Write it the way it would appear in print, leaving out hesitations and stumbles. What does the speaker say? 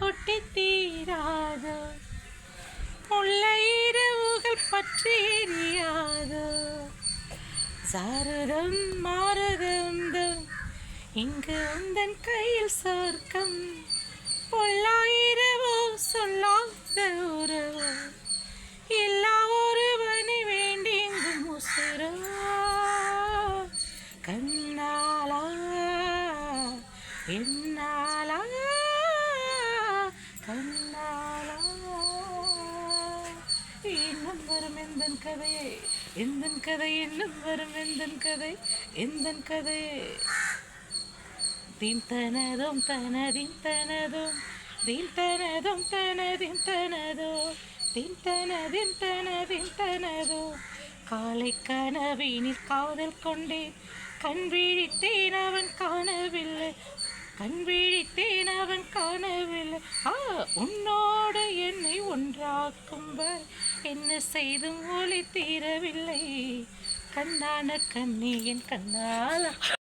கொட்டி தீராதோ, முல்லை இரவுகள் பற்றி எரியாதோ. சாரதம் மாரதம் இங்கு உந்தன் கையில் சொர்க்கம், பொல்லாயிரவோ சொல்லாத உறவோ, எல்லா ஒருவனை வேண்டி இங்கு முசுரோ. கண்ணாலா என்னாலா கண்ணாலா. இன்னும் வரும் எந்தன் கதையே, எந்தன் கதை இன்னும் வரும் எந்தன் கதை, எந்தன் கதையே. தீம் தனதும் தனதின் தனதும் தீம் தனதும் தனதின் தனதோ, தீம் தனதின் தனதின் தனதோ. காலை கனவினில் காதல் கொண்டேன், கண் விழித்தேன் அவன் காணவில்லை, கண் விழித்தேன் அவன் காணவில்லை. உன்னோடு என்னை ஒன்றாக்கும் வரை என்ன செய்தும் ஒளி தீரவில்லை. கண்ணான கண்ணி என் கண்ணால